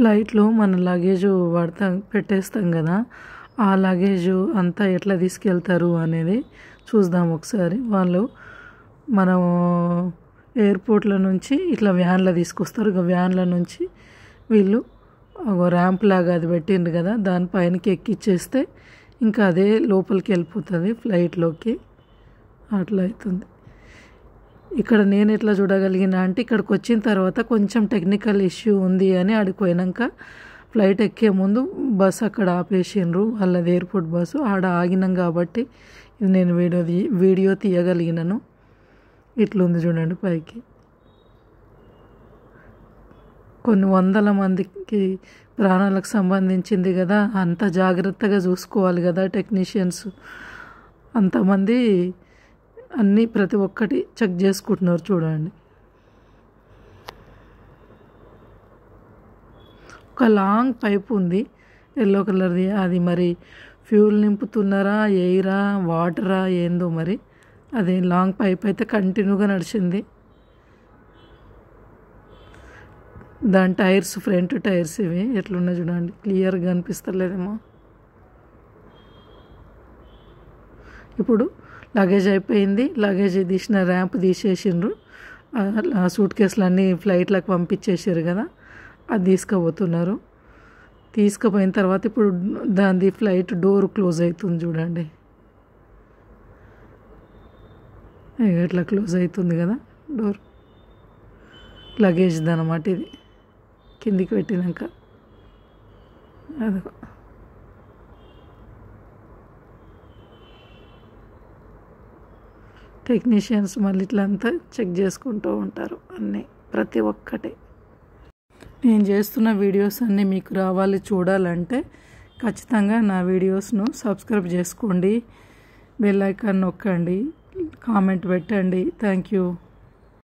ఫ్లైట్లో మన లగేజ్ పెట్టేస్తాం కదా, ఆ లగేజ్ అంతా ఎట్లా తీసుకెళ్తారు అనేది చూద్దాం ఒకసారి. వాళ్ళు మనం ఎయిర్పోర్ట్ల నుంచి ఇట్లా వ్యాన్లో తీసుకొస్తారు. ఇక వ్యాన్ల నుంచి వీళ్ళు ర్యాంప్ లాగా అది పెట్టిండ్రు కదా, దానిపైనకి ఎక్కిచ్చేస్తే ఇంకా అదే లోపలికి వెళ్ళిపోతుంది ఫ్లైట్లోకి. అట్లా అవుతుంది. ఇక్కడ నేను ఎట్లా చూడగలిగిన అంటే, ఇక్కడికి వచ్చిన తర్వాత కొంచెం టెక్నికల్ ఇష్యూ ఉంది అని ఆడిపోయినాక ఫ్లైట్ ఎక్కే ముందు బస్ అక్కడ ఆపేసిండ్రు, వాళ్ళది ఎయిర్పోర్ట్ బస్సు. ఆడ ఆగినాం కాబట్టి ఇది నేను వీడియో తీయగలిగినాను. ఇట్లుంది చూడండి పైకి. కొన్ని వందల మందికి ప్రాణాలకు సంబంధించింది కదా, అంత జాగ్రత్తగా చూసుకోవాలి కదా టెక్నీషియన్స్. అంతమంది అన్నీ ప్రతి ఒక్కటి చెక్ చేసుకుంటున్నారు చూడండి. ఒక లాంగ్ పైప్ ఉంది ఎల్లో కలర్ది, అది మరి ఫ్యూల్ నింపుతున్నారా, ఎయిరా, వాటరా ఏందో మరి. అది లాంగ్ పైప్ అయితే కంటిన్యూగా నడిచింది. దాని టైర్స్, ఫ్రంట్ టైర్స్ ఇవి ఎట్లున్నా చూడండి, క్లియర్గా అనిపిస్తలేదేమో. ఇప్పుడు లగేజ్ అయిపోయింది, లగేజ్ తీసిన ర్యాంప్ తీసేసిండ్రు. సూట్ కేసులు అన్నీ ఫ్లైట్లకు పంపించేసారు కదా, అది తీసుకుపోతున్నారు. తీసుకుపోయిన తర్వాత ఇప్పుడు దాని ఫ్లైట్ డోర్ క్లోజ్ అవుతుంది చూడండి, ఇట్లా క్లోజ్ అవుతుంది కదా డోర్. లగేజ్ది అన్నమాట ఇది, కిందికి పెట్టినాక. అదొక టెక్నీషియన్స్ మళ్ళీ ఇట్లా అంతా చెక్ చేసుకుంటూ ఉంటారు అన్నీ, ప్రతి ఒక్కటి. నేను చేస్తున్న వీడియోస్ అన్నీ మీకు రావాలి చూడాలంటే ఖచ్చితంగా నా వీడియోస్ను సబ్స్క్రైబ్ చేసుకోండి, బెల్ ఐకాన్ నొక్కండి, కామెంట్ పెట్టండి. Thank you.